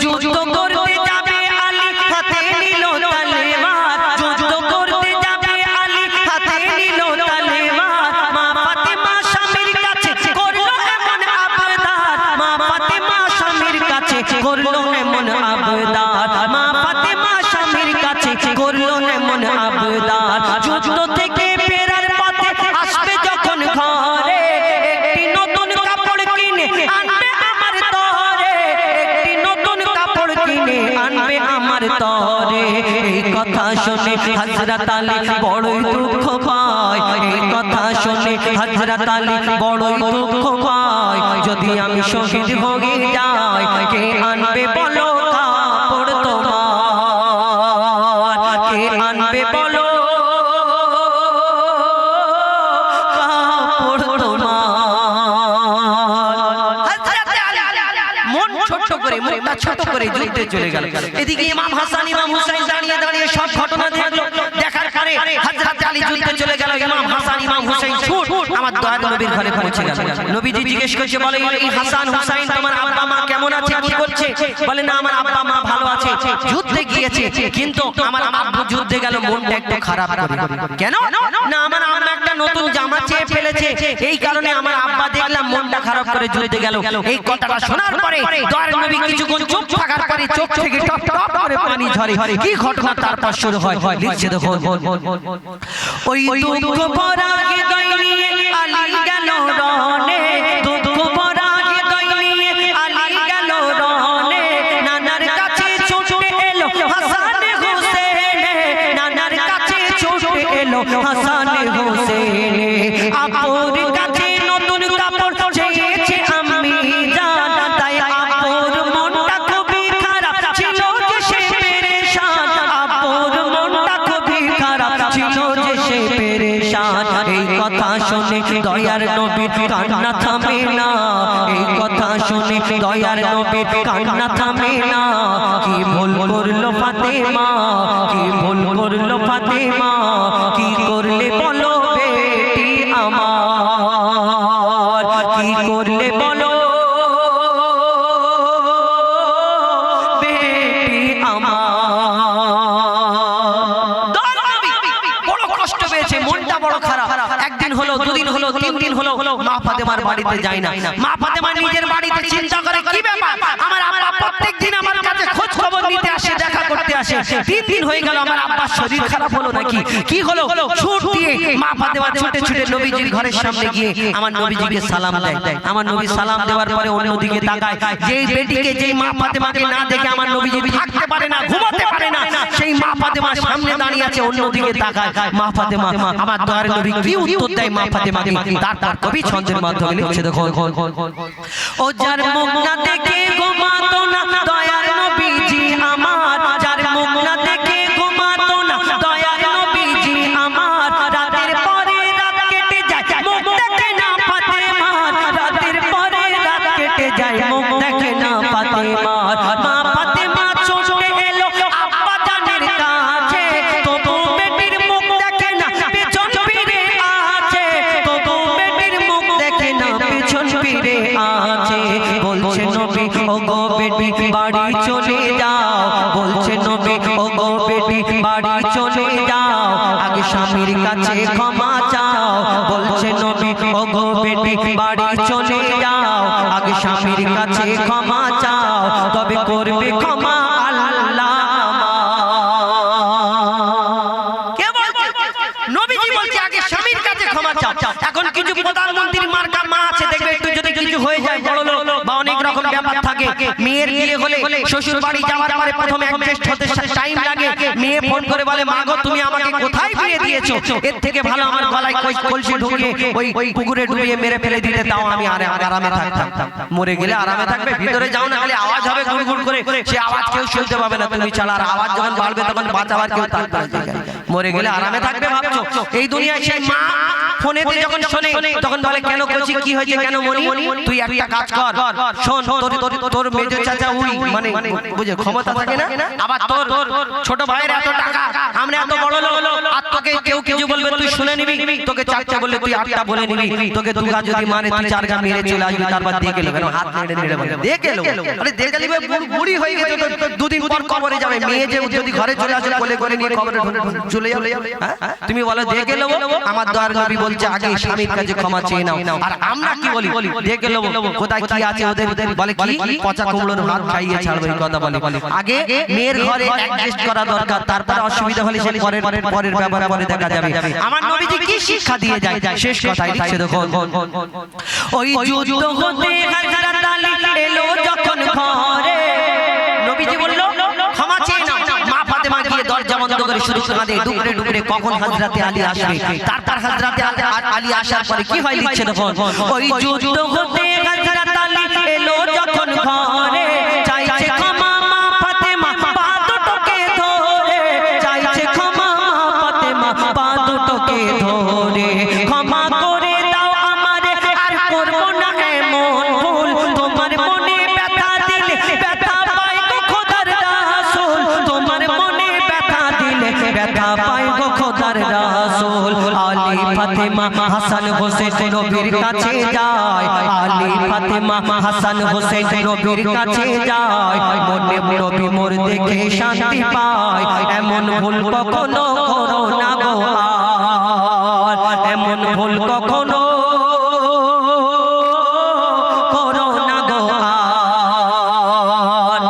যুদ্ধ করতে যাবে আলী হাতে নিল তলোয়ার যুদ্ধ করতে যাবে আলী হাতে নিল তলোয়ার মা ফাতেমা স্বামীর কাছে করলো এমন আবদার মা ফাতেমা স্বামীর কাছে করলো এমন আবদার মা ফাতেমা স্বামীর কাছে করলো এমন আবদার যুদ্ধ থেকে ফেরার পথে আসবে যখন ঘরে একটি নতুন কাপড় কিনে আনবে আমার তরে একটি নতুন কাপড় কিনে আনবে আমার তরে এই কথা শুনে হযরত আলী বড়ই দুঃখ পায় এই কথা শুনে হযরত আলী বড়ই দুঃখ পায় যদি আমি শহীদ হয়ে যাই কে আনবে বলো কাপড় তোমার কে আনবে বলো কাপড় তোমার হযরত আলী মন ছোট করে মুখটা ছোট করে যুদ্ধে চলে গেল এদিকে ইমাম হাসান ইমাম হুসাইন দাঁড়িয়ে দাঁড়িয়ে সব ঘটনা দেখলো দেখার পরে হযরত আলী যুদ্ধে চলে গেল ইমাম হাসান ইমাম হুসাইন ছুট আমার দয়ার নবীর ঘরে পৌঁছে গেল নবীজি জিজ্ঞেস করছে বলে এই হাসান হুসাইন তোমার আব্বা মা কেমন আছে কি করছে বলে না আমার আব্বা মা ভালো আছে যুদ্ধে গিয়েছে কিন্তু আমার আব্বু যুদ্ধে গেল মনটা একটু খারাপ করে কেন না আমার আম্মা একটা নতুন জামা চেয়ে ফেলেছে এই কারণে আমার আব্বা দেখলাম মনটা খারাপ করে যুদ্ধে গেল এই কথাটা শোনার পরে দয়ার নবী কিছুক্ষণ চুপ থাকার পরে চোখ থেকে টপ টপ করে পানি ঝরে কি ঘটনা তারপর শুরু হয় লিখছে দেখো ওই দুঃখ ভরা হৃদয় নিয়ে আলী গেল রনে দুঃখ ভরা হৃদয় নিয়ে আলী গেল রনে নানার কাছে ছুটে এলো হাসান হোসেন নানার কাছে ছুটে এলো হাসান হোসেন আপুর কাছে নতুন কাপড় চেয়েছে আমি জান তাই আপুর মনটা খুবই খারাপ ছিল যে সে পেরেশান আপুর মনটা খুবই খারাপ ছিল যে সে পেরেশান এই কথা শুনে দয়ার নবীর কান্না থামে না এই কথা শুনে দয়ার নবীর কান্না থামে না কি ভুল করলো ফাতেমা কি ভুল করলো ফাতেমা কি করলে বলো বেটি আমার কি করলে বলো বেটি আমার বড় কষ্ট পেয়েছে মনটা বড় খারাপ একদিন হলো দুদিন হলো তিন দিন হলো মা ফাতেমার বাড়িতে যায় না মা ফাতেমা নিজের বাড়িতে চিন্তা করে কি ব্যাপার আমার আব্বা প্রত্যেকদিন আমার কাছে খোঁজ খবর নিতে আসে দেখা করতে আসে তিন দিন হয়ে গেল আমার আব্বার শরীর খারাপ হলো নাকি কি হলো ছুট দিয়ে মা ফাতেমা ছুটে ছুটে নবীজির ঘরের সামনে গিয়ে আমার নবীজিকে সালাম দেয় আমার নবী সালাম দেওয়ার পরে অন্যদিকে তাকায় যেই বেটিকে যেই মা ফাতেমাকে না দেখে আমার নবীজি থাকতে পারে না ঘুমাতে পারে না সেই মা ফাতেমার সামনে দাঁড়িয়ে আছে অন্যদিকে তাকায় মা ফাতেমা আমার দয়ার নবী কি উত্তর দেয় মা ফাতেমাকে তারপর কবি ছন্দের মাধ্যমে লিখছে দেখো ও যার মুখ না দেখে ঘুমাতো না দয়ার নবীজি আমার যার মুখ না দেখে ঘুমাতো না দয়ার নবীজি আমার রাতের পরে রাত কেটে যায় মুখ দেখে না ফাতেমার রাতের পরে রাত কেটে যায় মুখ দেখে না ফাতেমার মা ফাতেমা ছুটে এলো আব্বা জানের কাছে তবু বেটির মুখ দেখে না পেছন ফিরে আছে তবু বেটির মুখ দেখে না পেছন ফিরে আছে বলছে নবী ও গো বেটি বাড়ি চলে যাও বলছে নবী ও গো বেটি বাড়ি চলে যাও আগে স্বামীর কাছে ক্ষমা চাও বলছে নবী ও গো বেটি বাড়ি চলে যাও আগে স্বামীর কাছে ক্ষমা চাও তবে করবে ক্ষমা আল্লাহ কে বলছে নবীজি বলছে আগে স্বামীর কাছে ক্ষমা চাও এখন কিছু প্রধানমন্ত্রীর মার্কা মা আছে দেখবে একটু যদি কিছু হয়ে যায় বড় লোক বা অনেক রকম ব্যাপার থাকে মেয়ের বিয়ে হলে শ্বশুর বাড়ি যাওয়ার পরে প্রথমে অ্যাডজাস্ট হতে টাইম লাগে মেয়ে ফোন করে বলে মা গো তুমি আমাকে কোথায় বিয়ে দিয়েছো এর থেকে ভালো আমার গলায় কলসি ঢুকিয়ে ওই পুকুরে ডুবিয়ে মেরে ফেলে দিতে তাও আমি আরামে থাকতাম মরে গেলে আরামে থাকবে ভিতরে যাও না খালি আওয়াজ হবে গুড়গুড় করে সে আওয়াজ কেউ শুনতে পাবে না তুমি চালা আর আওয়াজ যখন বাড়বে তখন বাঁচাবার কেউ থাকবে না মরে গেলে আরামে থাকবে ভাবছো? এই দুনিয়ায় সেই মা ফোনেতে যখন শোনে তখন বলে কেন কচি কি হয়েছে, কেন মনি? তুই একটা কাজ কর, শোন তোর মেজো চাচা উই মানে বুঝে ক্ষমতা থাকে না, আবার তোর ছোট ভাইয়ের এত টাকা, আমরা এত বড় লোক, আর তোকে কেউ কিছু বলবে তুই শুনে নিবি, তোকে চারটা বললে তুই আটটা বলে নিবি, তোকে দুগা যদি মারে তুই চার গা মেরে চলে আসবি, তারপর দেখে নেবে হাত নেড়ে নেড়ে বলে দেখে লো। আরে দেখে নিবে বুড়ি হয়ে গেছে তো দুদিন পর কবরে যাবে, মেয়ে যে যদি ঘরে চলে আসে কোলে করে নিয়ে কবরে চলে যাবে, তুমি বলো দেখে লো। আমার দয়ার নবী বলছে আগে স্বামীর কাছে ক্ষমা চেয়ে নাও, আর আমরা কি বলি দেখে লো কোথায় কি আছে ওদের, বলে কি পচা কুমড়োর ভাত খাইয়ে ছাড়বে, এই কথা বলে। আগে মেয়ের ঘরে অ্যাডজাস্ট করা দরকার, তারপরে অসুবিধা হলে সে পরের ব্যাপারে পরে দেখা যাবে। আমার নবীজি কি শিক্ষা দিয়ে যায়, শেষ কথাই লিখছে দেখো, ওই যুদ্ধ হতে হযরত আলী এলো যখন ঘরে, নবীজি বলল ক্ষমা চেয়ে নাও। মা ফাতেমা গিয়ে দরজা বন্ধ করে শুরু কাঁদে ডুকরে ডুকরে কখন হযরতে আলী আসবে। তারপর হযরতে আলী আসার পরে কি হয় লিখছে দেখো, ওই যুদ্ধ হতে হযরত আলী এলো যখন ঘরে, চাইছে ক্ষমা মা ফাতেমা পা দুটোকে ধরে, চাইছে ক্ষমা মা ফাতেমা পা দুটোকে ধরে, ক্ষমা করে দাও আমারে আর করব না এমন ভুল, তোমার মনে ব্যথা দিলে ব্যথা পাই গো খোদার রাসূল, তোমার মনে ব্যথা দিলে ব্যথা পাই গো খোদার রাসূল। আলী ফাতেমা হাসান হোসেন নবীর কাছে যায়, আলী ফাতেমা হাসান হোসেন নবীর কাছে যায়, মনে নবী মোর দেখে শান্তি পায়, এমন ভুল কখনো করো না গো আর, এমন ভুল কখনো করো না গো আর।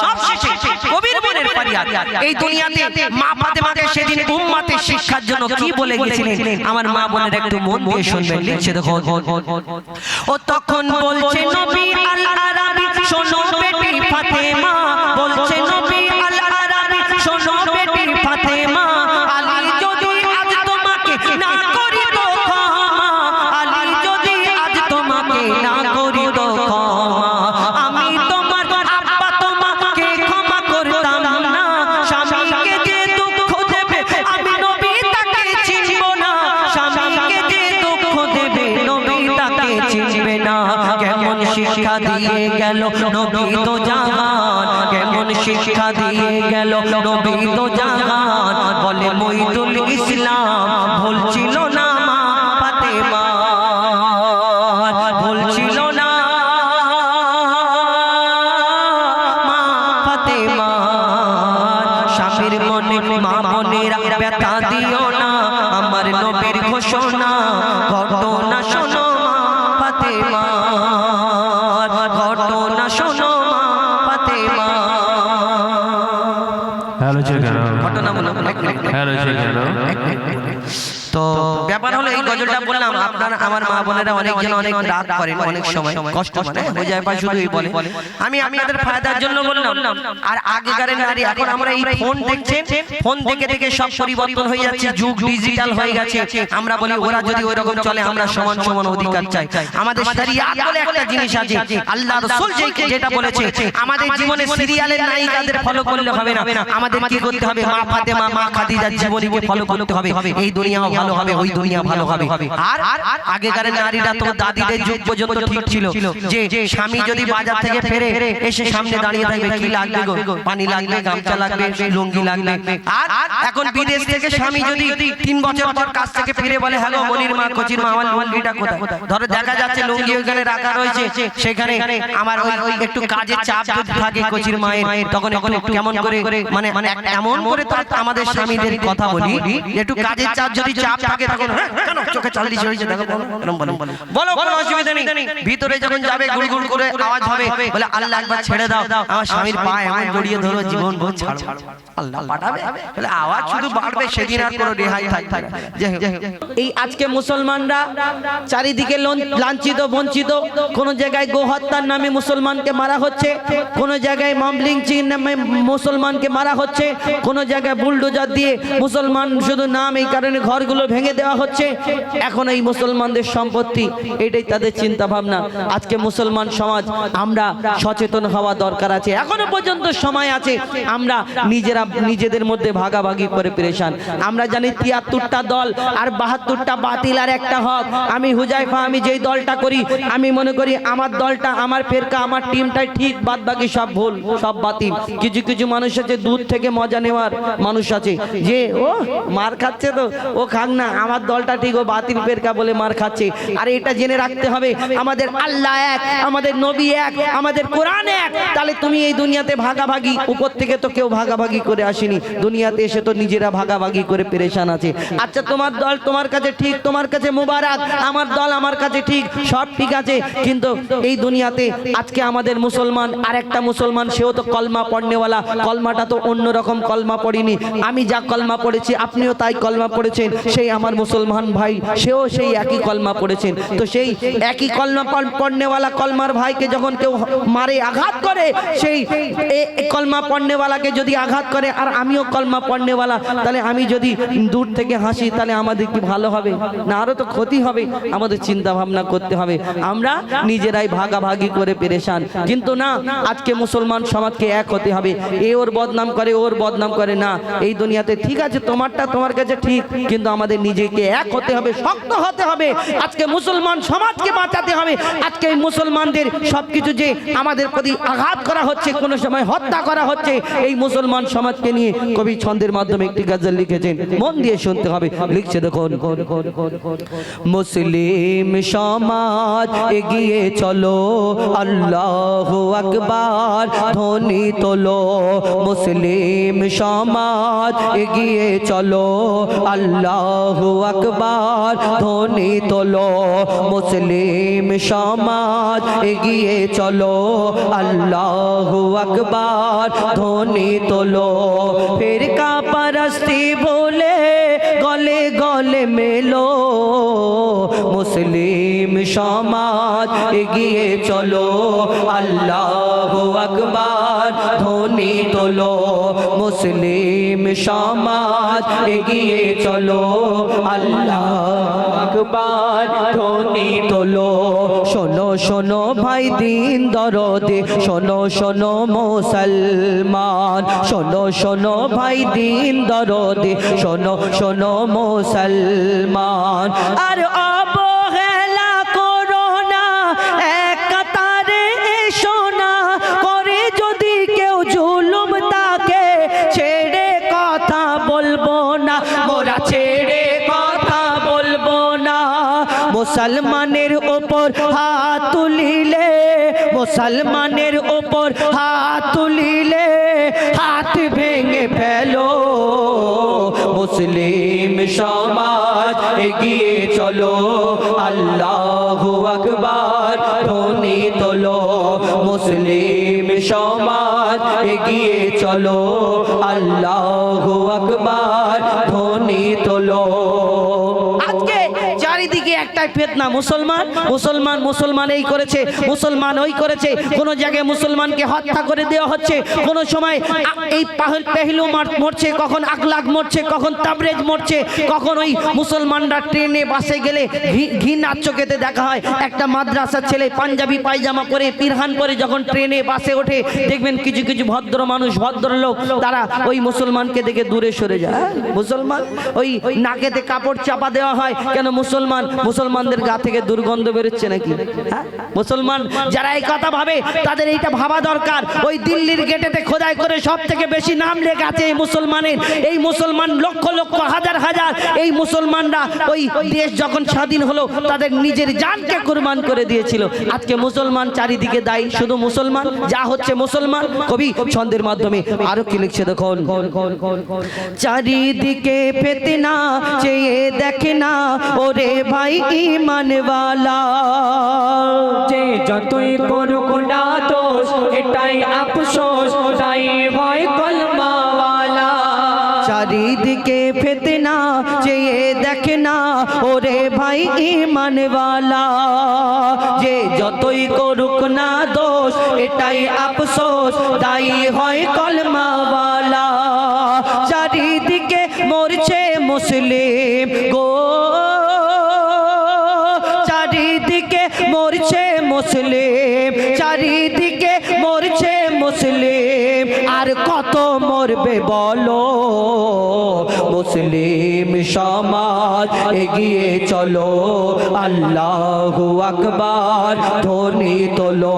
সব শেষে কবির মনের ফরিয়াদ, এই দুনিয়াতে মা ফাতেমাকে সেদিন উম্মতের শিক্ষার জন্য কি বলে গেছিলেন, আমার মা বোনের একটু মন দিয়ে শুনবেন, লিখছে দেখো, ও তখন বলছে নবী আল আরাবী শোনো বেটি ফাতেমা, বলছে নবী আল আরাবী শোনো বেটি ফাতেমা, আলী যদি আজ তোমাকে না করি তো ক্ষমা, আলী যদি আজ তোমাকে না করি তো ক্ষমা, আমি তোমার আব্বা তোমাকে ক্ষমা করতাম না, স্বামীকে যে দুঃখ দেবে আমি নবী তাকে চিনব না, স্বামীকে যে দুঃখ দেবে নবী তাকে চিনবে না। কেমন শিক্ষা দিয়ে গেল নবী তো জাহান, কেমন শিক্ষা দিয়ে গেল নবী তো জাহান, বলে মঈদুল ইসলাম ভুলছিল না মা ফাতেমা, ভুলছিল না মা ফাতেমা, স্বামীর মনে মা বোনেরা ব্যথা দিও না, আমার নবীর ঘোষণা ঘটনা শোনো মা ফাতেমা, ঘটনা শোনো মা ফাতেমা। হ্যালো কেন ঘটনা বলো, হ্যালো কেন তো ব্যাপার হলো এই গজলটা বললাম, আপনারা আমার মা বোনেরা অনেকজন অনেক রাত করেন, অনেক সময় কষ্ট মানে বোঝায় পায় শুধুই বলে, আমি আপনাদের ফায়দার জন্য বললাম। আর আগেকার নারী, এখন আমরা এই ফোন দেখছেন, ফোন দেখে দেখে সব পরিবর্তন হয়ে যাচ্ছে, যুগ ডিজিটাল হয়ে গেছে, আমরা বলি ওরা যদি ওই রকম চলে আমরা সমান সমান অধিকার চাই। আমাদের শরিয়াত বলে একটা জিনিস আছে, আল্লাহ রাসূল যেটা বলেছে, আমাদের জীবনে সিরিয়ালের নায়িকাদের ফলো করলে হবে না, আমাদের কি করতে হবে, মা ফাতেমা মা খাদিজার জীবনীকে ফলো করতে হবে, এই দুনিয়া ভালো হবে ওই দুনিয়া ভালো হবে। আর আগেকার নারীরা তো দাদিদের যুগ পর্যন্ত ঠিক ছিল যে স্বামী যদি বাজার থেকে ফেরে এসে সামনে দাঁড়িয়ে থাকবে, কি লাগবে গো, পানি লাগবে, গামছা লাগবে, লুঙ্গি লাগবে। আর এখন বিদেশ থেকে স্বামী যদি 3 বছর পর কাছ থেকে ফিরে বলে হ্যালো মনির মা কচির মা আমার লুঙ্গিটা কোথায়, ধরো দেখা যাচ্ছে লুঙ্গি ওখানে রাখা রয়েছে, সেখানে আমার ওই একটু কাজের চাপ যদি থাকে কচির মায়ের, তখন একটু কেমন করে মানে এমন করে তো আমাদের স্বামীদের কথা বলি, একটু কাজের চাপ যদি চাপ থাকে তখন কেন চোখে চালদি চড়িয়েছে দেখো, বলো কোনো অসুবিধা নেই, ভিতরে যখন যাবে গুড়গুড় করে আওয়াজ হবে, বলে আল্লাহ একবার ছেড়ে দাও, আমার স্বামীর পায়ে এমন জড়িয়ে ধরো জীবন ভোর ছাড়ো, আল্লাহ পাঠাবে, বলে আওয়াজ শুধু বাড়বে, সেদিন আর কোনো রেহাই থাকবে না। এই আজকে মুসলমানরা চারিদিকে লাঞ্ছিত বঞ্চিত, কোন জায়গায় গোহত্যার নামে মুসলমানকে মারা হচ্ছে, কোন জায়গায় মামলিংচির নামে মুসলমানকে মারা হচ্ছে, কোন জায়গায় বুলডোজার দিয়ে মুসলমান শুধু নাম, এই কারণে ঘরগুলো বাঁধগুলো ভেঙে দেওয়া হচ্ছে, এখন এই মুসলমানদের সম্পত্তি, এটাই তাদের চিন্তা ভাবনা। আজকে মুসলমান সমাজ আমরা সচেতন হওয়া দরকার আছে, এখনো পর্যন্ত সময় আছে। আমরা নিজেদের মধ্যে ভাগাভাগি করে পেরেশান। আমরা জানি ৭৩টা দল আর ৭২টা বাতিল আর একটা হক। আমি হুজাইফা, আমি যেই দলটা করি, আমি মনে করি আমার দলটা, আমার ফেরকা, আমার টিমটাই ঠিক, বাদ বাকি সব ভুল, সব বাতিল। কিছু কিছু মানুষ আছে দূর থেকে মজা নেওয়ার মানুষ আছে, যে ও মার খাচ্ছে তো ও খাক না, আমার দলটা ঠিক, ও বাতিল ফেরকা বলে মার খাচ্ছে। আর এটা জেনে রাখতে হবে আমাদের আল্লাহ এক, আমাদের নবী এক, আমাদের কোরআন এক। তাহলে তুমি এই দুনিয়াতে ভাগাভাগি, উপর থেকে তো কেউ ভাগাভাগি করে আসেনি, দুনিয়াতে এসে তো নিজেরা ভাগাভাগি করে পেরেশান আছে। আচ্ছা তোমার দল তোমার কাছে ঠিক, তোমার কাছে মুবারক, আমার দল আমার কাছে ঠিক, সব ঠিক আছে। কিন্তু এই দুনিয়াতে আজকে আমাদের মুসলমান, আরেকটা মুসলমান, সেও তো কলমা পড়নেওয়ালা, কলমাটা তো অন্যরকম কলমা পড়িনি। আমি যা কলমা পড়েছি আপনিও তাই কলমা পড়েছেন, সেই আমার মুসলমান ভাই সেও সেই একই কলমা পড়েছেন। তো সেই একই কলমা পড়নেওয়ালা কলমার ভাইকে যখন কেউ মারে, আঘাত করে, সেই কলমা পড়নেওয়ালাকে যদি আঘাত করে আর আমিও কলমা পড়নেওয়ালা, তাহলে আমি যদি দূর থেকে হাসি, তাহলে আমাদের কি ভালো হবে না, আরো তো ক্ষতি হবে। আমাদের চিন্তা ভাবনা করতে হবে, আমরা নিজেরাই ভাগাভাগি করে পেরেশান। কিন্তু না, আজকে মুসলমান সমাজকে এক হতে হবে। এ ওর বদনাম করে, ওর বদনাম করে না। এই দুনিয়াতে ঠিক আছে, তোমারটা তোমার কাছে ঠিক, কিন্তু আমাদের নিজেকে এক হতে হবে, শক্ত হতে হবে। আজকে মুসলমান সমাজকে বাঁচাতে হবে। আজকে এই মুসলমানদের সবকিছু যে আমাদের প্রতি আঘাত করা হচ্ছে, কোনো সময় হত্যা করা হচ্ছে, এই মুসলমান সমাজকে নিয়ে কবি ছন্দের মাধ্যমে একটি গজল লিখেছেন, মন দিয়ে শুনতে হবে। লিখছে দেখুন, মুসলিম সমাজ এগিয়ে চলো, আল্লাহু আকবার ধ্বনি তোলো। মুসলিম সমাজ এগিয়ে চলো, আল্লাহু আকবার ধ্বনি তোলো। মুসলিম সমাজ এগিয়ে চলো, আল্লাহু আকবার ধ্বনি তোলো। ফিরকা পরস্তি ভুলে গলে গলে মেলো, মুসলিম সমাজ এগিয়ে চলো, আল্লাহু আকবার ধ্বনি তোলো। মুসলিম সমাজ এগিয়ে চলো, আল্লাহু আকবার ধ্বনি তোলো। শোনো শোনো ভাই দিন দরদে, শোনো শোনো মুসলমান, শোনো শোনো ভাই দিন দরদে, শোনো শোনো মুসলমান। আর অবহেলা করো না, এক কাতারে এসো না, করে যদি কেউ জুলুম তাকে, ছেড়ে কথা বলবো না, মোরা ছেড়ে কথা বলবো না। মুসলমানের ওপর হাত তুলিলে, মুসলমানের ওপর হাত তুলিলে, হাত ভেঙে ফেলো। মুসলিম সমাজ এগিয়ে চলো, আল্লাহু আকবার ধ্বনি তোলো। মুসলিম সমাজ এগিয়ে চলো, আল্লাহু আকবার ধ্বনি তোলো। আজকে চারিদিকে একটাই ফিতনা, মুসলমান মুসলমান মুসলমান এই করেছে, মুসলমান ওই করেছে। কোন জায়গায় মুসলমানকে হত্যা করে দেওয়া হচ্ছে, কোন সময় এই পেহলু মরছে, কখন আকলাক মরছে, কখন তাবরেজ মরছে, কখন ওই মুসলমানরা ট্রেনে বাসে গেলে ঘৃণার চোখেতে দেখা হয়। একটা মাদ্রাসার ছেলে পাঞ্জাবি পায়জামা পরে, পিরহান পরে যখন ট্রেনে বাসে ওঠে, দেখবেন কিছু কিছু ভদ্র মানুষ, ভদ্রলোক, তারা ওই মুসলমানকে দেখে দূরে সরে যায়। মুসলমান, ওই নাকেতে কাপড় চাপা দেওয়া হয় কেন? মুসলমানদের গা থেকে দুর্গন্ধ বেরোচ্ছে নাকি? মুসলমান যারা এই কথা ভাবে, তাদের এইটা ভাবা দরকার। ওই দিল্লির গেটেতে খোদাই করে সব থেকে বেশি নাম লেখা আছে এই মুসলমানের। এই মুসলমান লক্ষ লক্ষ হাজার হাজার, এই মুসলমানরা ওই দেশ যখন স্বাধীন হলো, তাদের নিজের জানকে কুরবান করে দিয়েছিল। আজকে মুসলমান চারিদিকে দায়ী, শুধু মুসলমান, যা হচ্ছে মুসলমান। কবি ছন্দের মাধ্যমে আরো কি লিখছে দেখুন, চারিদিকে ফিতনা চেয়ে দেখে না, ওরে ভাই ঈমানওয়ালা, যে যতই করুক না দোষ, এটাই আফসোস, তাই হয় কলমাওয়ালা। চারিদিকে ফিতনা চেয়ে দেখে না, ওরে ভাই ঈমানওয়ালা, যে যতই করুক না দোষ, এটাই আফসোস, তাই হয় কলমাওয়ালা। চারিদিকে মরছে মুসলিম গো, চারিদিকে মরছে মুসলিম, চারিদিকে মরছে মুসলিম, আর কত মরবে বলো। মুসলিম সমাজ এগিয়ে চলো, আল্লাহু আকবার ধ্বনি তোলো।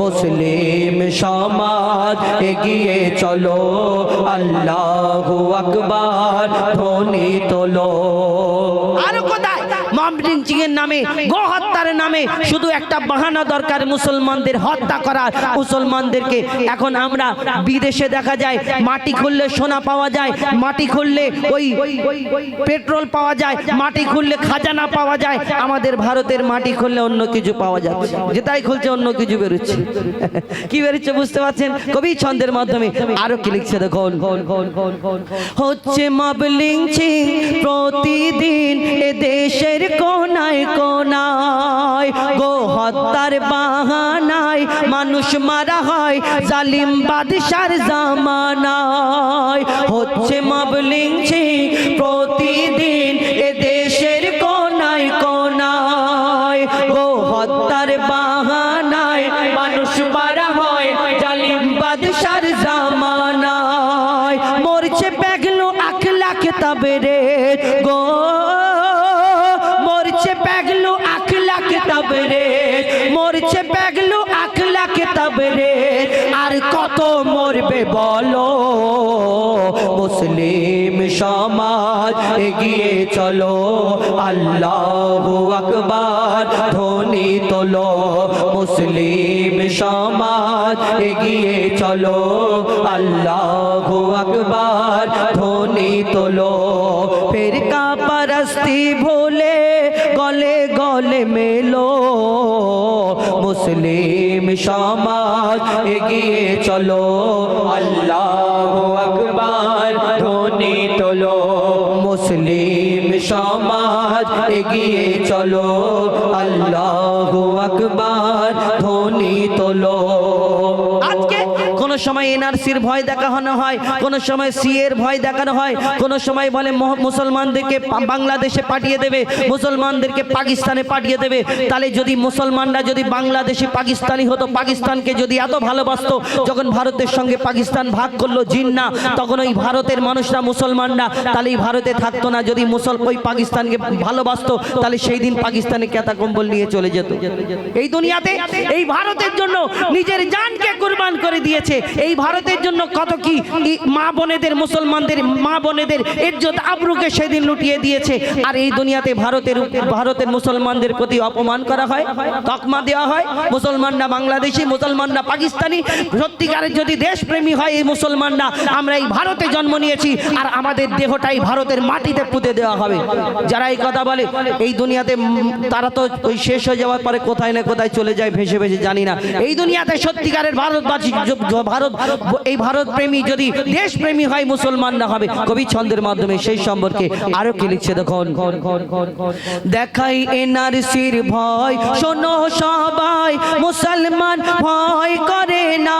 মুসলিম সমাজ এগিয়ে চলো, আল্লাহু আকবার ধ্বনি তোলো। আর কোথায় মবলিং চিংয়ের নামে, গো হত্যার নামে শুধু একটা বাহানা দরকার মুসলমানদের হত্যা করার। মুসলমানদেরকে এখন আমরা বিদেশে দেখা যায় মাটি খুললে সোনা পাওয়া যায়, মাটি খুললে ওই পেট্রোল পাওয়া যায়, মাটি খুললে খাজানা পাওয়া যায়। আমাদের ভারতের মাটি খুললে অন্য কিছু পাওয়া যায়, যেটাই খুলছে অন্য কিছু বেরোচ্ছে। কি বেরোচ্ছে বুঝতে পারছেন? কবি ছন্দের মাধ্যমে আরো কি লিখছে দেখুন। হচ্ছে মবলিং চিং প্রতিদিন এ দেশের কোনায় কোনায়, গো হত্যার বাহানায় মানুষ মারা হয় জালিম বাদশার জামানায়। হচ্ছে মবলিং চিং প্রতিদিন এ দেশের কোনায় কোনায়, গো হত্যার বাহানায় মানুষ মারা হয় জালিম বাদশার জামানায়। মরছে পেগলো আখলাক তাবরে গো, মরছে পেগলো আখলাক তাবরে, মরছে পেগলো আখলাক তাবরে, আর কত মরবে বলো। মুসলিম সমাজ এগিয়ে চলো, আল্লাহু আকবার ধ্বনি তোলো। মুসলিম সমাজ এগিয়ে চলো, আল্লাহু আকবার ধ্বনি তোলো। ফিরকা পরস্তি ভুলে গলে গলে মেলো, মুসলিম সমাজ এগিয়ে চলো, আল্লাহু আকবার ধ্বনি তোলো। মুসলিম সমাজ এগিয়ে চলো, আল্লাহু আকবার ধ্বনি তোলো। আজকে কোন সময় এনআরসির ভয় দেখানো হয়, কোন সময় সিএর ভয় দেখানো হয়, কোন সময় বলে মুসলমানদেরকে বাংলাদেশে পাঠিয়ে দেবে, মুসলমানদেরকে পাকিস্তানে পাঠিয়ে দেবে। তাহলে যদি মুসলমানরা যদি বাংলাদেশে পাকিস্তানি হতো, পাকিস্তানকে যদি এত ভালোবাসতো, যখন ভারতের সঙ্গে পাকিস্তান ভাগ করলো জিন্না, তখন ওই ভারতের মানুষরা মুসলমানরা তাহলে এই ভারতে থাকতো না। যদি ওই পাকিস্তানকে ভালোবাসতো তাহলে সেই দিন পাকিস্তানে কেতা কম্বল নিয়ে চলে যেত। এই দুনিয়াতে এই ভারতের জন্য নিজের জানকে কুরবান করে দিয়েছে। এই ভারতের জন্য কত কি মা বোনেদের, মুসলমানদের মা বোনেদের ইজ্জত আবরুকে সেদিন লুটিয়ে দিয়েছে। আর এই দুনিয়াতে ভারতের মুসলমানদের প্রতি অপমান করা হয়, তকমা দেওয়া হয়। মুসলমানরা বাংলাদেশি, মুসলমানরা পাকিস্তানি। সত্যিকারের যদি দেশপ্রেমী হয় এই মুসলমানরা, আমরা এই ভারতে জন্ম নিয়েছি আর আমাদের দেহটাই ভারতের মাটিতে পুঁতে দেওয়া হবে। যারা এই কথা বলে এই দুনিয়াতে, তারা তো ওই শেষ হয়ে যাওয়ার পরে কোথায় না কোথায় চলে যায় ভেসে ভেসে, জানি না। এই দুনিয়াতে সত্যিকারের ভারতবাসী, এই ভারত প্রেমী যদি দেশপ্রেমী হয় মুসলমানরা হবে। কবি ছন্দের মাধ্যমে সেই সম্পর্কে আরো কি লিখছে দেখুন। দেখাই এনআরসির ভয় শোনো সবাই, মুসলমান ভয় করে না।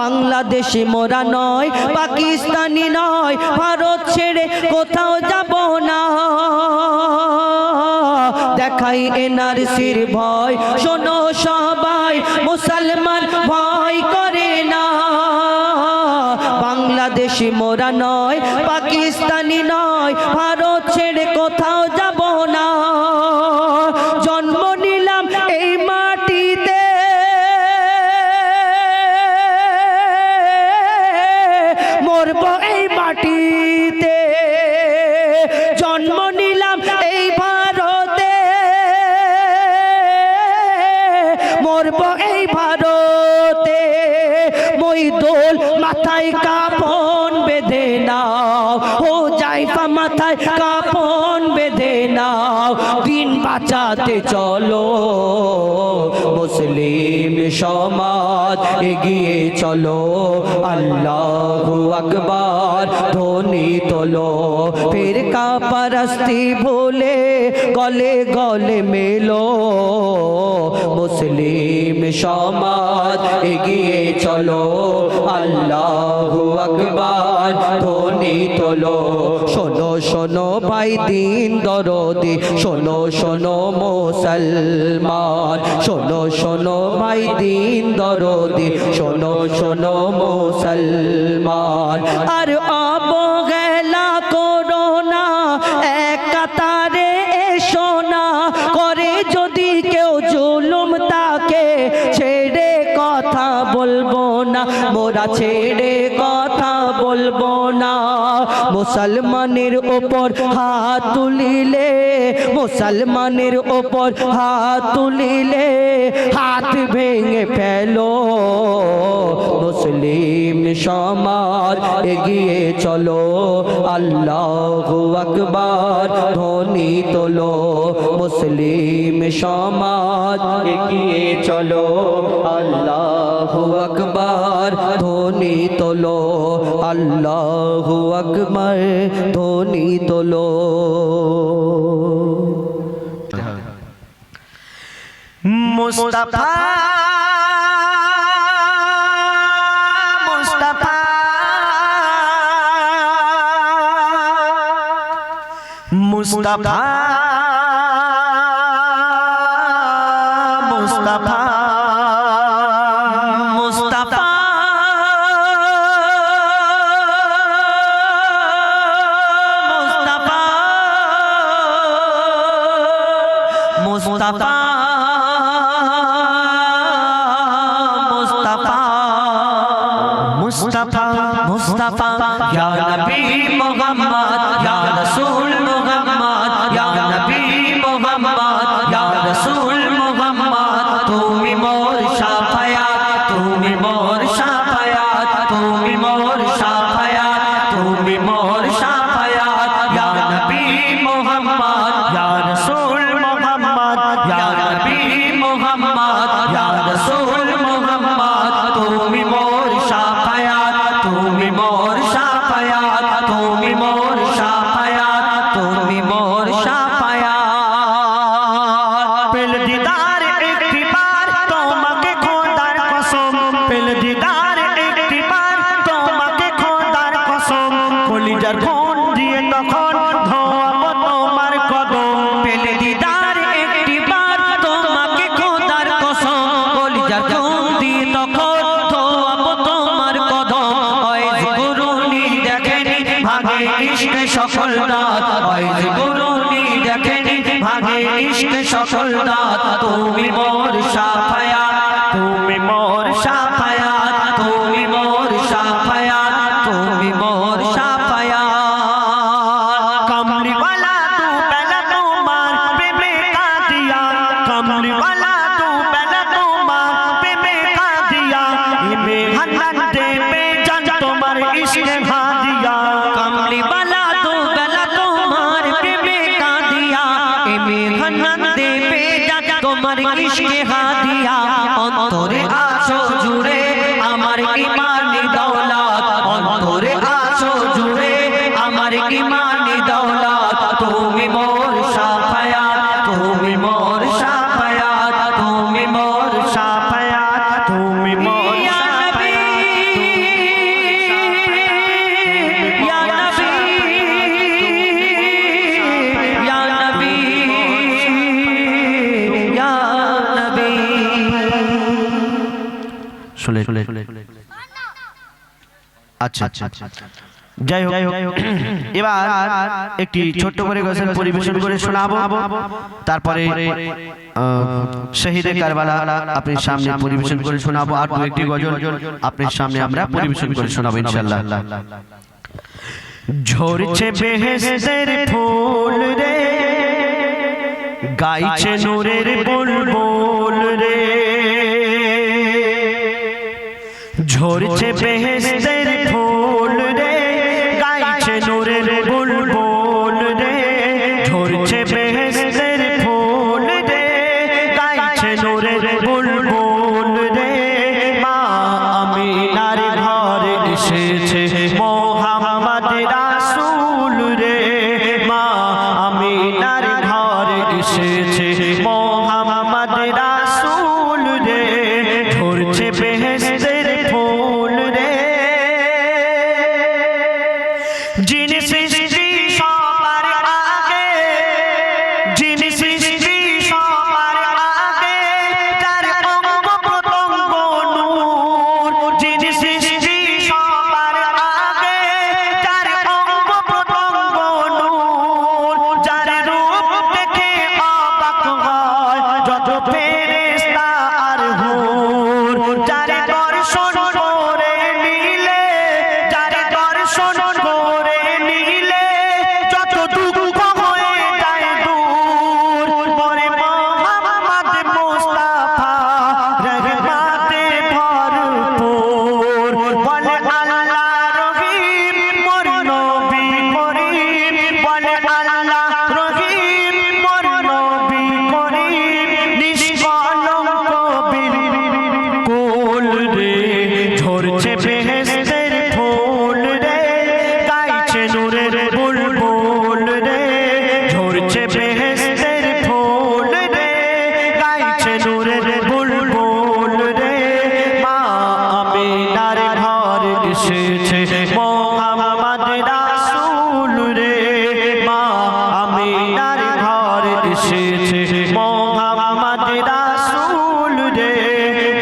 বাংলাদেশি মোরা নয়, পাকিস্তানি নয়, ভারত ছেড়ে কোথাও যাব না। দেখাই এনআরসির ভয় শোনো সবাই, মুসলমান ভয় করে না। বাংলাদেশি মোরা নয়, পাকিস্তানি নয়, ভারত ছেড়ে কোথাও যাব না। জন্ম নিলাম এই মাটিতে, মরব এই মাটিতে। জন্ম নিলাম এই ভারতে, মরব এই ভারতে। মই দোল মাথায় কাপন বেঁধে নাও, ও জাইফা মাথায় কাপন বেঁধে নাও। দিন বাঁচাতে চলো, মুসলিম সমাজ এগিয়ে চলো, আল্লাহু আকবার ধ্বনি তোলো। ফিরকা পরস্তি ভুলে গলে গলে মেলো মুসলিম সমাজ এগিয়ে চলো আল্লাহু আকবার ধ্বনি তোলো শোনো শোনো ভাই দিন দরদি শোনো শোনো মুসলমান শোনো শোনো ভাই দিন দরদি শোনো শোনো মুসলমান আর অবহেলা করো না এক কাতারে এসো না করে যদি কেউ জুলুম তাকে ছেড়ে কথা বলবো না মোরা ছেড়ে কথা বলবো না মুসলমানের ওপর হাত তুলিলে মুসলমানের ওপর হাত তুলিলে হাত ভেঙে ফেলো মুসলিম সমাজ এগিয়ে চলো আল্লাহু আকবার ধ্বনি তোলো মুসলিম সমাজ এগিয়ে চলো আল্লাহু আকবার ধ্বনি তোলো আল্লাহু আকবার ধ্বনি তোলো মুস্তাফা মুস্তাফা মুস্তাফা মুস্তাফা মুস্তাফা মুস্তাফা মুস্তাফা মুস্তাফা ইয়া নবী মুহাম্মদ ইয়া রাসূল মুহাম্মদ ইয়া নবী মুহাম্মদ ইয়া রাসূল মুহাম্মদ তুমি মোর শাফায়াত তুমি মোর শাফায়াত তুমি মোর শাফায়াত তুমি মোর শাফায়াত ইয়া নবী মুহাম্মদ ইয়া রাসূল মুহাম্মদ ইয়া নবী মুহাম্মদ ইয়া রাসূল মুহাম্মদ তুমি মোর শাফায়াত তুমি মোর শাফায়াত তুমি মোর শাফায়াত তুমি মোর শাফায়াত পেল দিদার একটি বার তোমাকে খোদার কসম পেল দিদার একটি বার তোমাকে খোদার কসম কলিজার খুন দিয়ে তখন ধোয়াবো তোমার কদম পেল দিদার একটি বার তোমাকে খোদার কসম কলিজার খুন দিয়ে তখন ধোয়াবো তোমার কদম ওয়াইজ গুরুনি দেখেনি ভাগে ইশক সফল রাত ওয়াইজ গুরুনি দেখেনি ভাগে ইশক সফল রাত তুমি মোর শাফায়াত তুমি মোর শাফায়াত তুমি মোর শাফায়াত তুমি মোর শাফায়াত কমলি वाला तू पहला तुम्हार प्रेमे का दिया कमली वाला तू पहला तुम्हार प्रेमे का दिया इमे हन्नन दे पे जान तुम्हार इश्क खा दिया कमली वाला तू पहला तुम्हार प्रेमे का दिया इमे हन्नन दे पे जान तुम्हार इश्क खा दिया অন্তরে আছো জুড়ে আমার ঈমানি দৌলত অন্তরে আছো জুড়ে আমার ঈমানি দৌলত তুমি মোর শাফায়াত তুমি মোর শাফায়াত তুমি মোর শাফায়াত তুমি মোর ইয়া নবী ইয়া নবী ইয়া নবী ইয়া নবী শুনে আচ্ছা যাই হোক এবার একটি ছোট্ট করে গজল পরিবেশন করে শোনাবো তারপরে শহীদে কারবালা আপনার সামনে পরিবেশন করে শোনাবো আর দু একটি গজল আপনার সামনে আমরা পরিবেশন করে শোনাবো ইনশাআল্লাহ ঝরছে বেহেশতের ফুল রে গাইছে নূরের বুলবুল রে ঝরছে বেহেশতের ফুল রে গাইছে নূরের বুলবুল রে ঝরছে বেহেশতের ফুল রে গাইছে নূরের বুলবুল রে মা আমিনার ঘরে এসেছে মোহাম্মদ রাসূল রে মা আমিনার ঘরে আমিনার ঘর এসেছে মোহাম্মদ রাসূল রে মা আমিনার ঘর এসেছে মোহাম্মদ রাসূল রে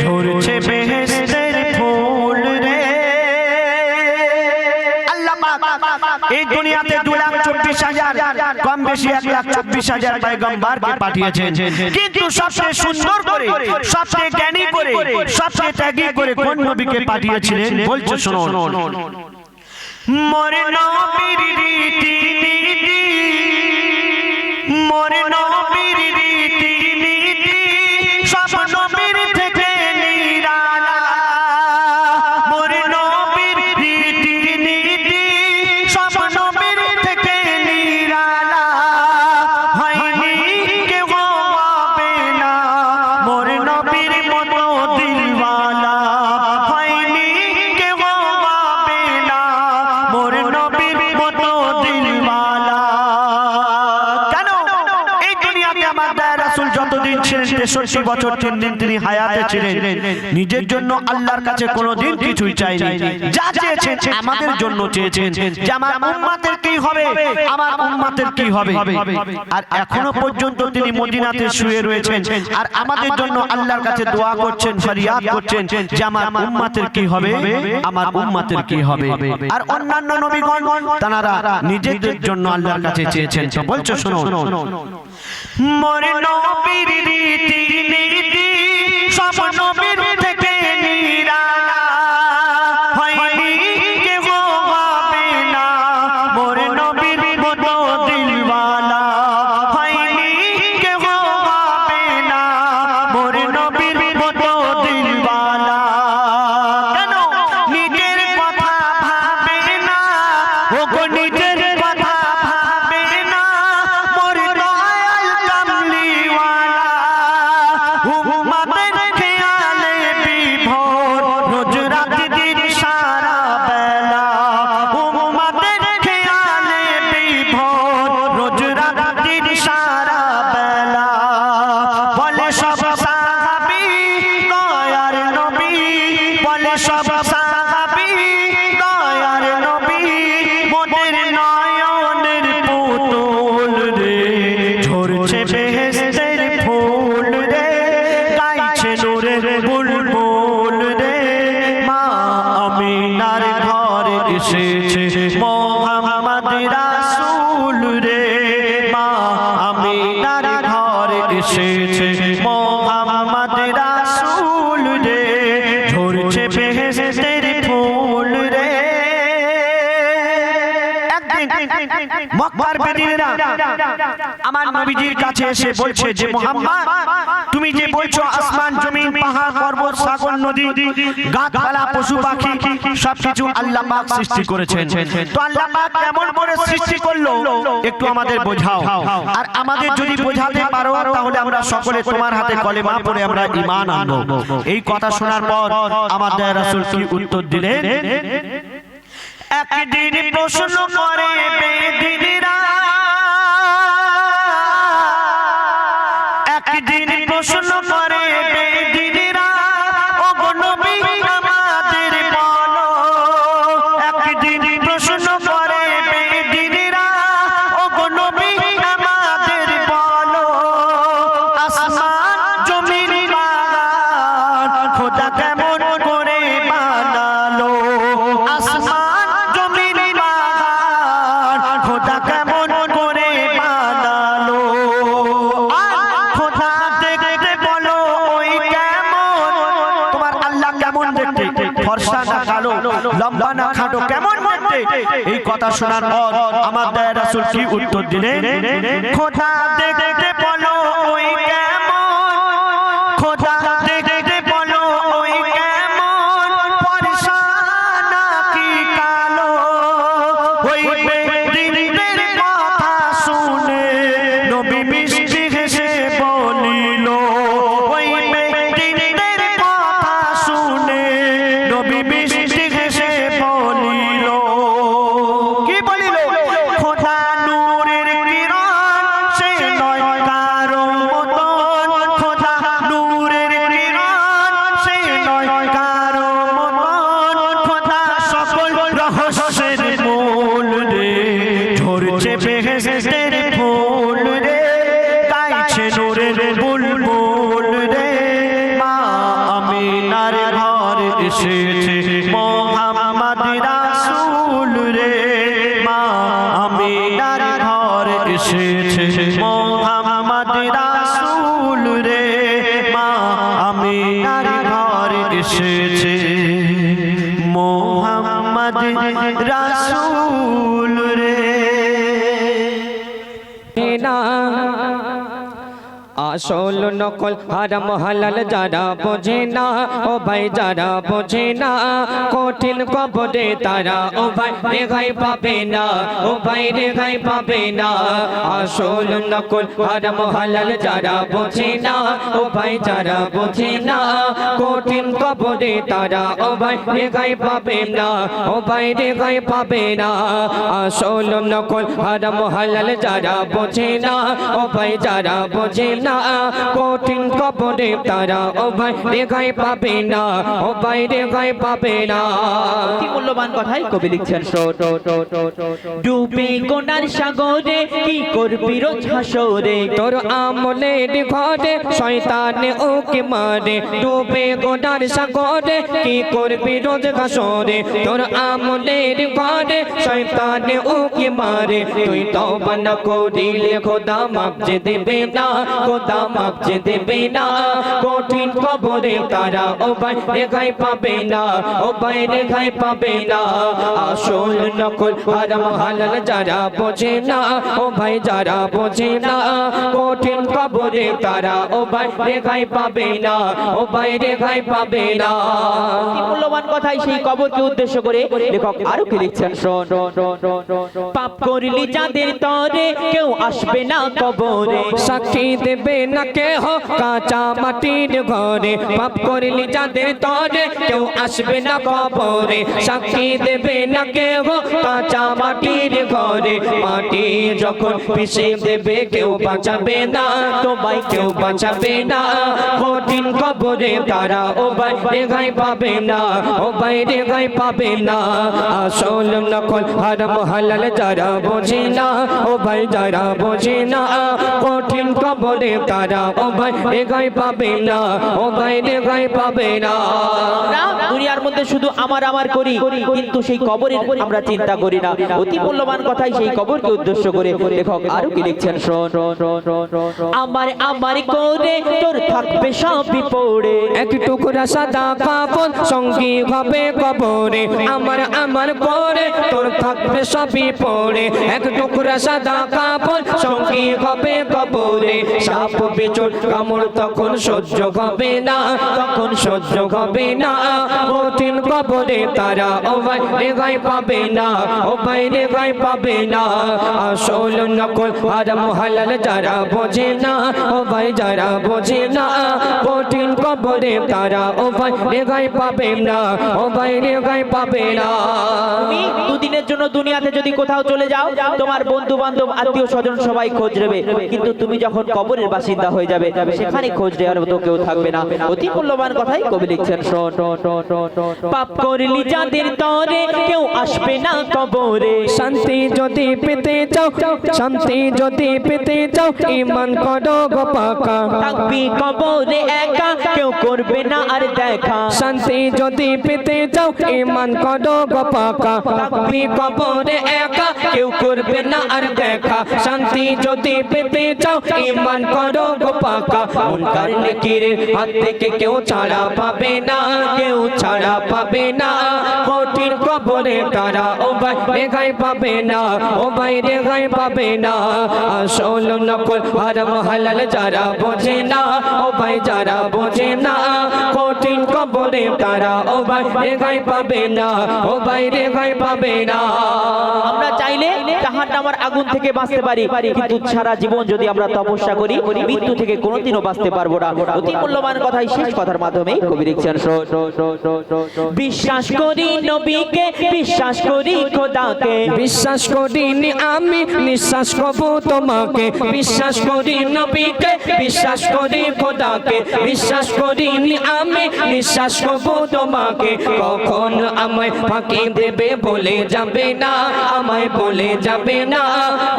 ঝরছে বেহেশতের ফুল রে আল্লাহ পাক এই দুনিয়াতে 2,24,000 কম বেশি 1,24,000 পয়গম্বরকে পাঠিয়েছেন কিন্তু সবচেয়ে সুন্দর করে সবচেয়ে জ্ঞানী করে সবচেয়ে ত্যাগী করে কোন নবীকে পাঠিয়েছিলেন বলছে শুনুন মোর নবীর রীতি নীতি মোর নবীর রীতি নীতি সব নবীর থেকে নিরালা মোর নবীর রীতি নীতি সব নবীর থেকে নিরালা হয়নি কেউ পাবে না মোর নবীর মতো দিলওয়ালা হয়নি কেউ পাবে না মোর নবীর মতো দিলওয়ালা কেন এই দুনিয়াতে আমার দয়ার রাসূল যতদিন ছিলেন 63 বছর 3 দিন তিনি হায়াতে ছিলেন নিজের জন্য আল্লাহর কাছে কোনোদিন কিছুই চাইনি যা চেয়েছেন আমাদের জন্য চেয়েছেন যে আমার উম্মতের কি হবে আমার উম্মতের কি হবে আর এখনো পর্যন্ত তিনি মদিনাতে শুয়ে রয়েছেন আর আমাদের জন্য আল্লাহর কাছে দোয়া করছেন ফরিয়াদ করছেন যে আমার উম্মতের কি হবে আমার উম্মতের কি হবে আর অন্যান্য নবীগণ তারা নিজেদের জন্য আল্লাহর কাছে চেয়েছেন তো বলছো শুনো মোর নবীর রীতি নীতি সব নবীর থেকে নিরালা হয়নি কেউ হবে না মোর নবীর মতো দিলওয়ালা হয়নি কেউ হবে না মোর নবীর মতো দিলওয়ালা কেন নিজের কথা ভাবে না ও গো নিজের কথা ভাবে না মোর দয়াল কামলিওয়ালা উম্মতের খেয়ালে বিভোর রোজ রাত দিন সারা বেলা উম্মতের খেয়ালে বিভোর রোজ রাত দিন সারা বেলা বলে সব সাহাবী দয়ার নবী বলে সব সাহাবী দয়ার নবী মোদের নয়নের পুতুল রে ঝরছে বেহেশতের ফুল রে গাইছে নূরের বুলবুল রে মা আমিনার ঘর এসেছে মোহাম্মদ রাসূল রে মা আমিনার ঘর এসেছে মোহাম্মদ রাসূল রে ঝরছে বেহেশতের ফুল রে একদিন মক্কার বেদীরা আমার নবীজির কাছে এসে বলছে যে মুহাম্মদ তুমি যে বলছো আসমান জমিন পাহাড় পর্বত সাগর নদী গাছপালা পশু পাখি সবকিছু আল্লাহ পাক সৃষ্টি করেছেন তো আল্লাহ পাক কেমন করে সৃষ্টি করলো একটু আমাদের বোঝাও আর আমাদের যদি বোঝাতে পারো তাহলে আমরা সকলে তোমার হাতে কলেমা পড়ে আমরা ঈমান আনবো এই কথা শোনার পর আমাদের রাসূল কি উত্তর দিলেন একদিন প্রশ্ন করে বেদীরা একদিন প্রশ্ন করে বেদীরা ও গো নবী আমাদের বলো একদিন প্রশ্ন করে বেদীরা ও গো নবী আমাদের বলো আসমান জমিন পাহাড় খোদা কেমন করে বানালো আসমান জমিন পাহাড় খোদা কেমন করে বানালো খোদা দেখতে বলো ওই কেমন তোমার আল্লাহ কেমন দেখতে ফর্সা না কালো লম্বা না খাটো কেমন দেখতে এই কথা শোনার পর আমার দয়ার রাসূল কি উত্তর দিলেন খোদা দেখতে বলো ওই কেমন খোদা দেখতে বলো ওই কেমন ফর্সা না কি কালো ওই বেদীদের কথা শুনে নবী মিষ্টি হেসে বলিল ওই বেদীদের কথা শুনে নবী মিষ্টি হেসে বলিল কি বলিল খোদা নূরের কিরণ সে নয় কারো মোহাম্মদ রাসূল রে মা আমিনার ঘর এসেছে মোহাম্মদ রাসূল রে মা আমিনার ঘর এসেছে মোহাম্মদ রাসূল রে না আসল নকল হারাম হালাল যারা বোঝে না ও ভাই যারা বোঝে না কঠিন কবরে তারা ও ভাই রেহাই পাবে না ও ভাই রেহাই পাবে না আসল নকল হারাম হালাল যারা বোঝে না ও ভাই যারা বোঝে না কঠিন কবরে তারা ও ভাই রেহাই পাবে না ও ভাই রেহাই পাবে না আসল নকল হারাম হালাল যারা বোঝে না ও ভাই যারা বোঝে না কঠিন কবরে তারা ও ভাই রেহাই পাবে না ও ভাই রেহাই পাবে না কি মূল্যবান কথাই কবি লিখছেন ডুবে কোনার সাগরে কি করবি রোজ হাসরে তোর আমলের ঘরে শয়তানে ওকে মারে ডুবে গোনার সাগরে কি করবি রোজ হাসরে তোর আমলের ঘরে শয়তানে ওকে মারে তুই তওবা না করিলে খোদা মাফ যে দেবে না খোদা মাফ যে দেবে না কঠিন কবরে তারা ও ভাই রেহাই পাবে না ও ভাই রেহাই পাবে না আসল নকল হারাম হালাল যারা বোঝে না ও ভাই যারা বোঝে না কঠিন কবরে তারা ও ভাই রেহাই পাবে না ও ভাই রেহাই পাবে না কি মূল্যবান কথাই সেই কবরকে উদ্দেশ্য করে লেখক আরো কি লিখছেন পাপ করলি যাদের তরে কেউ আসবে না কবরে সাক্ষী দেবে না কেহ কাঁচা মাটির ঘরে পাপ করলি যাদের তরে কেউ আসবে না কবরে সাক্ষী দেবে না কেহ কাঁচা মাটির ঘরে মাটি যখন পিষে দেবে কেউ বাঁচাবে না তোমায় কেউ বাঁচাবে না কঠিন কবরে তারা ও ভাই রেহাই পাবে না ও ভাই রেহাই পাবে না আসল নকল হারাম হালাল যারা বোঝে না ও ভাই যারা বোঝে না কঠিন কবরে তারা ও ভাই রেহাই পাবে না ও ভাই রেহাই পাবে না আমরা দুনিয়ার মধ্যে শুধু আমার আমার করি কিন্তু সেই কবরের আমরা চিন্তা করি না অতি মূল্যবান কথাই সেই কবরকে উদ্দেশ্য করে লেখক আরো কি লিখছেন আমার আমার করে তোর থাকবে সবই পড়ে এক টুকরা সাদা কাপড় সঙ্গী হবে কবরে আমার আমার পরে তোর থাকবে সবই পড়ে এক টুকরা সাদা কাপড় সঙ্গী হবে কবরে সাপ বিচুর কামড় তখন সহ্য হবে না তখন সহ্য হবে না কঠিন কবরে তারা ও ভাই রেহাই পাবে না ও ভাই রেহাই পাবে না আসল নকল হারাম হালাল যারা বোঝে না ও ভাই যারা বোঝে না কঠিন কবরে তারা ও ভাই রেহাই পাবে না ও ভাই রেহাই পাবে না তুমি দুদিনের জন্য দুনিয়াতে যদি কোথাও চলে যাও তোমার বন্ধু বান্ধব আত্মীয় স্বজন সবাই খোঁজ নেবে কিন্তু তুমি যখন কবরের বাসিন্দা হয়ে যাবে সেখানে খোঁজ নেওয়ার মতো কেউ থাকবে না অতি মূল্যবান কথাই কবি লিখছেন পাপ করলি যাদের তরে কেউ আসবে না কবরে শান্তি যদি পেতে চাও শান্তি যদি পেতে চাও ঈমান করো গো পাকা থাকবি কবরে একা কেউ করবে না আর দেখা শান্তি যদি পেতে চাও ঈমান করো গো পাকা থাকবি কবরে একা কেউ করবে না আর দেখা শান্তি যদি পেতে চাও ঈমান করো গো পাকা মুনকার নেকিরের হাত থেকে কেউ ছাড়া পাবে না কেউ ছাড়া পাবে না কঠিন কবরে তারা ও ভাই রেহাই পাবে না ও ভাই রেহাই পাবে না আসল নকল হারাম হালাল যারা বোঝে না ও ভাই যারা বোঝে না কঠিন কবরে তারা ও ভাই রেহাই পাবে না ও ভাই রেহাই পাবে না আমরা চাইলে জাহান্নামের আগুন থেকে বাঁচতে পারি কিন্তু সারা জীবন যদি আমরা তপস্যা করি মৃত্যু থেকে কোনোদিনও বাঁচতে পারবো না অতি মূল্যবান কথাই শেষ কথার মাধ্যমে কবি লিখছেন বিশ্বাস করি নবীকে বিশ্বাস করি খোদাকে বিশ্বাস করিনি আমি নিঃশ্বাস কবু তোমাকে বিশ্বাস করি নবীকে বিশ্বাস করি খোদাকে বিশ্বাস করিনি আমি নিঃশ্বাস কবু তোমাকে কখন আমায় ফাঁকি দেবে বলে যাবে না আমায় বলে যাবে না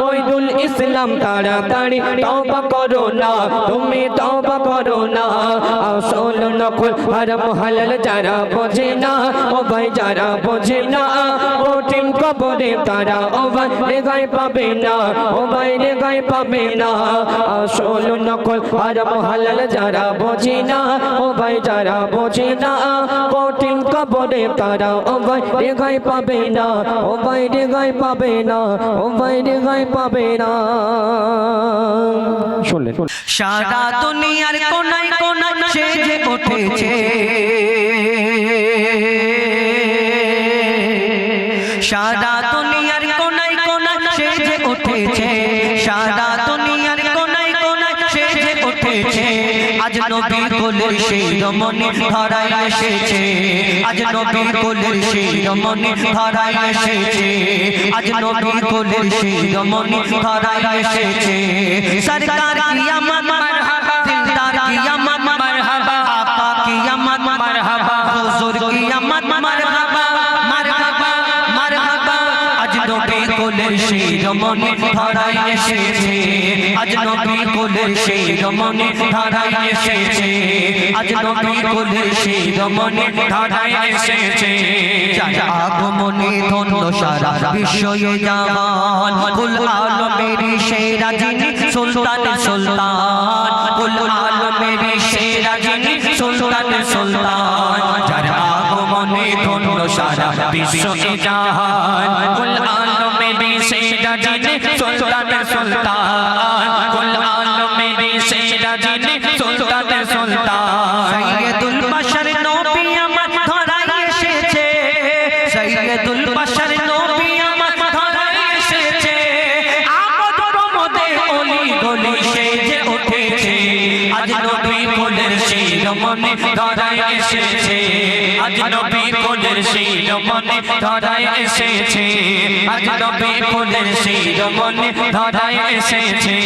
ওইদুল ইসলাম তাড়াতাড়ি তওবা করো না তুমি তওবা করো না আসল নকল হারাম হালাল যারা বোঝে না ও ভাই যারা বোঝে না কঠিন কবরে তারা ও ভাই রেগাই পাবে না ও ভাই রেগাই পাবে না আসল নকল হারাম হালাল যারা বোঝে না ও ভাই যারা বোঝে না কঠিন কবরে তারা ও ভাই রেগাই পাবে না ও ভাই রেগাই পাবে না ও ভাই রেগাই পাবে না শুনলে সারা দুনিয়ার কোনায় কোনায় সেজে উঠেছে সারা দুনিয়ার কোনায় কোনায় সেজে উঠেছে সারা দুনিয়ার কোনায় কোনায় সেজে উঠেছে আজ নবী কোলের সেই রমণী ধরায় এসেছে আজ নবী কোলের সেই রমণী ধরায় এসেছে আজ নবী কোলের সেই রমণী ধরায় এসেছে সরকার কি আমত মারহাবা দিলদার কি আমত মারহাবা আকা কি আমত মারহাবা হুজুর কি আমত মারহাবা মারহাবা মারহাবা আজ নবী কোলের সেই রমণী ধরায় এসেছে আজ নবী কোলের সেই রমণী ধরায় এসেছে আজ নবী কোলের সেই রমণী ধরায় এসেছে আগমনে ধন্য সারা বিশ্বয়ে জাহান কুল আলমেরি সেরা যিনি সুলতান সুলতান কুল আলমেরি সেরা যিনি সুলতান সুলতান যার আগমনে ধন্য সারা বিশ্বয়ে জাহান কুল আলমেরি সেরা যিনি সুলতান সুলতান কুল আলমেরি সেরা যিনি সুলতান সুলতান সাইয়্যিদুল বাশার নবী আমার ধরায় এসেছে সাইয়্যিদুল বাশার নবী আমার ধরায় এসেছে আমদ রমদে অলি গলি সেজে উঠেছে আজ নবী কোলের সেই রমণী ধরায় এসেছে আজ নবী কোলের সেই রমণী ধরায় এসেছে আজ নবী কোলের সেই রমণী ধরায় এসেছে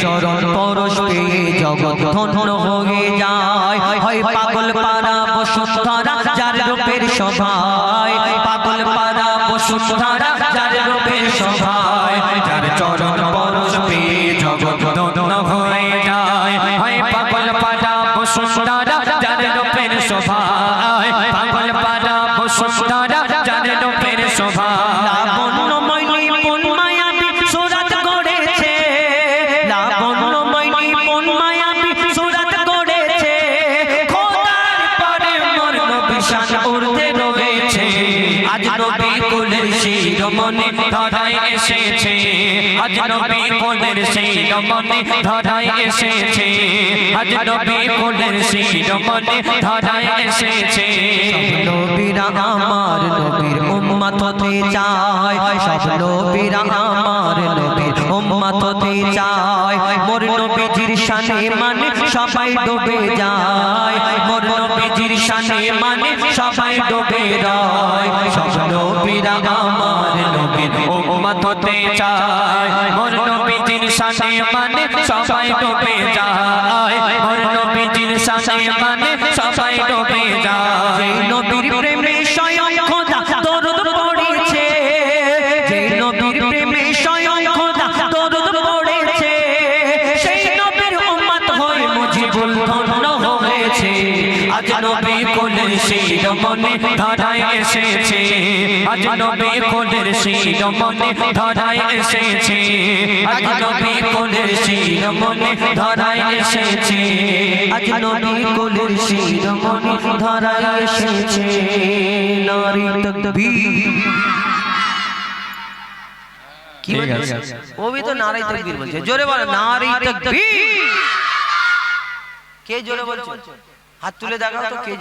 চরণ পরশ পেয়ে জগৎ ধন্য হয়ে যায় হয় পাগল পারা বসুন্ধরা যার রূপের শোভায় পাগল পারা বসুন্ধরা যার রূপের শোভায় যার চরণ পরশ পেয়ে জগৎ ধন্য হয়ে যায় হয় পাগল পারা বসুন্ধরা যার রূপের শোভায় পাগল পারা বসুন্ধরা যার রূপের শোভায় লাবণ্যময়ী কোন মায়াবী সুরাত গড়েছে লাবণ্যময়ী কোন মায়াবী সুরাত গড়েছে খোদার পরে মোর নবী শান উর্ধে রয়েছে আজ নবী কোলের সেই রমণী ধরায় এসেছে আজ নবী কোলের সেই রমণী ধরায় এসেছে আজ নবী কোলের সেই রমণী ধরায় এসেছে নবীরা আমার নবীর উম্মত হতে চায় সব নবীরা আমার নবীর উম্মত হতে চায় মোর নবীজির শানে মানে সবাই ডুবে যায় মোর নবীজির শানে মানে সবাই ডুবে যায় সব নবীরা আমার নবীর উম্মত হতে চায় মোর নবীজির শানে মানে সবাই ডুবে যায় মোর নবীজির শানে মানে সবাই ডুবে যায় যেই নবীর প্রেমে স্বয়ং খোদা দরুদ পড়েছে যেই নবীর প্রেমে স্বয়ং খোদা দরুদ পড়েছে সেই নবীর উম্মত হয়ে মুজিবুল ধন্য হয়েছে আজ নবী কোলের সেই রমণী ধরায় এসেছে আজ নবী কোলের সেই রমণী ধরায় এসেছে আজ নবী কোলের সেই রমণী ধরায় এসেছে আজ নবী কোলের সেই রমণী ধরায় এসেছে নারী তাকবীর কি বলছে ও भी तो নারী তাকবীর বলছে জোরে বলো নারী তাকবীর কে জোরে বলছে হাত তুলে দেখাও তো কে